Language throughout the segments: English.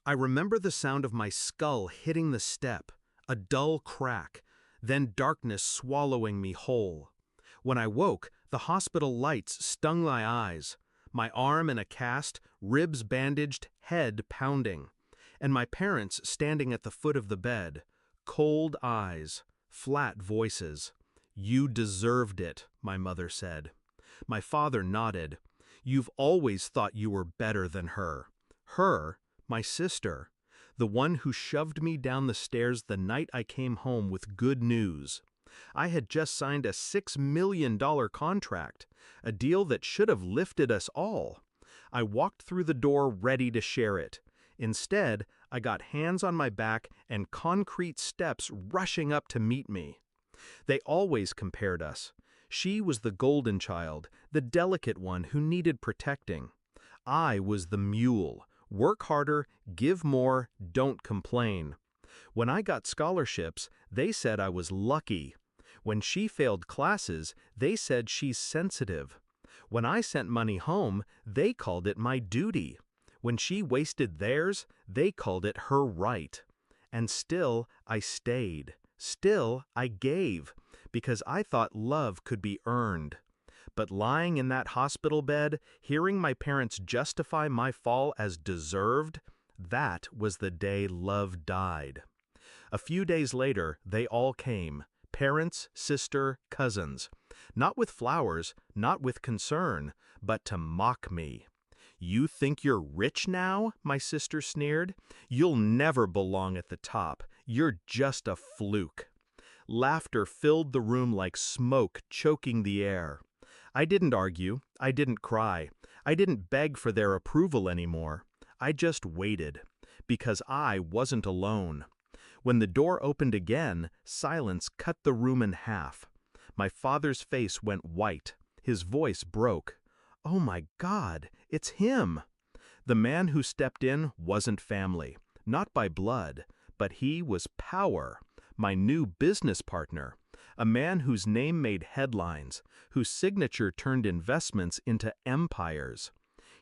I remember the sound of my skull hitting the step, a dull crack, then darkness swallowing me whole. When I woke, the hospital lights stung my eyes, my arm in a cast, ribs bandaged, head pounding, and my parents standing at the foot of the bed, cold eyes, flat voices. "You deserved it," my mother said. My father nodded. "You've always thought you were better than her. Her, my sister, the one who shoved me down the stairs the night I came home with good news. I had just signed a $6 million contract, a deal that should have lifted us all. I walked through the door ready to share it. Instead, I got hands on my back and concrete steps rushing up to meet me. They always compared us. She was the golden child, the delicate one who needed protecting. I was the mule. Work harder, give more, don't complain. When I got scholarships, they said I was lucky. When she failed classes, they said she's sensitive. When I sent money home, they called it my duty. When she wasted theirs, they called it her right. And still, I stayed. Still, I gave, because I thought love could be earned. But lying in that hospital bed, hearing my parents justify my fall as deserved, that was the day love died. A few days later, they all came, parents, sister, cousins, not with flowers, not with concern, but to mock me. "You think you're rich now?" my sister sneered. "You'll never belong at the top. You're just a fluke." Laughter filled the room like smoke choking the air. I didn't argue, I didn't cry, I didn't beg for their approval anymore. I just waited, because I wasn't alone. When the door opened again, silence cut the room in half. My father's face went white, his voice broke. "Oh my God, it's him!" The man who stepped in wasn't family, not by blood, but he was power, my new business partner, a man whose name made headlines, whose signature turned investments into empires.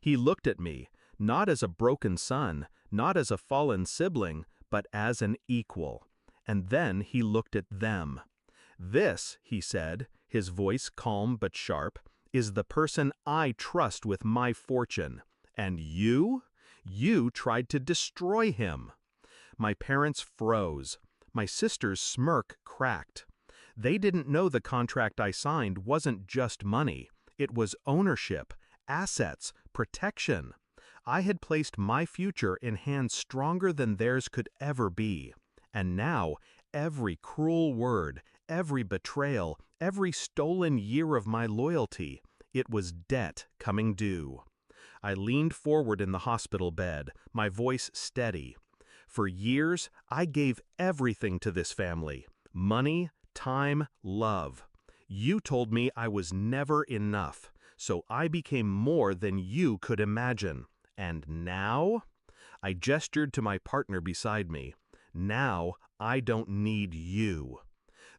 He looked at me, not as a broken son, not as a fallen sibling, but as an equal. And then he looked at them. "This," he said, his voice calm but sharp, "is the person I trust with my fortune. And you? You tried to destroy him." My parents froze. My sister's smirk cracked. They didn't know the contract I signed wasn't just money. It was ownership, assets, protection. I had placed my future in hands stronger than theirs could ever be. And now, every cruel word, every betrayal, every stolen year of my loyalty, it was debt coming due. I leaned forward in the hospital bed, my voice steady. For years, I gave everything to this family: money, time, love. You told me I was never enough, so I became more than you could imagine. And now? I gestured to my partner beside me. Now, I don't need you.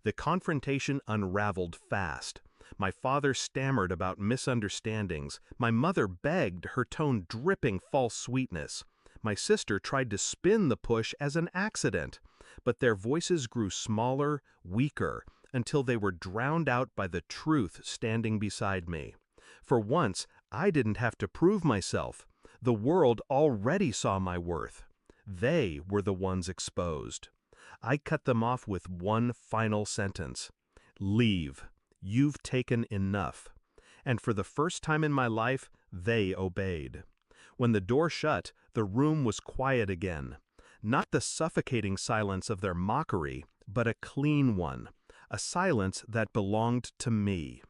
The confrontation unraveled fast. My father stammered about misunderstandings. My mother begged, her tone dripping false sweetness. My sister tried to spin the push as an accident, but their voices grew smaller, weaker, until they were drowned out by the truth standing beside me. For once, I didn't have to prove myself. The world already saw my worth. They were the ones exposed. I cut them off with one final sentence: "Leave. You've taken enough." And for the first time in my life, they obeyed. When the door shut, the room was quiet again. Not the suffocating silence of their mockery, but a clean one, a silence that belonged to me.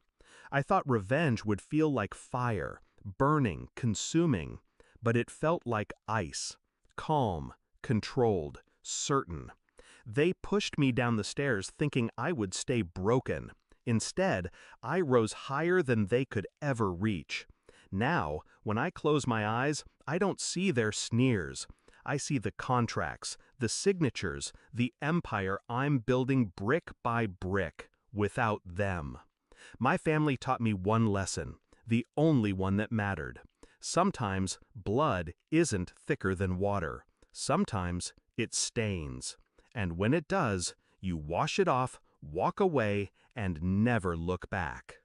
I thought revenge would feel like fire, burning, consuming, but it felt like ice, calm, controlled, certain. They pushed me down the stairs thinking I would stay broken. Instead, I rose higher than they could ever reach. Now, when I close my eyes, I don't see their sneers. I see the contracts, the signatures, the empire I'm building brick by brick, without them. My family taught me one lesson, the only one that mattered. Sometimes blood isn't thicker than water. Sometimes it stains, and when it does, you wash it off, walk away, and never look back.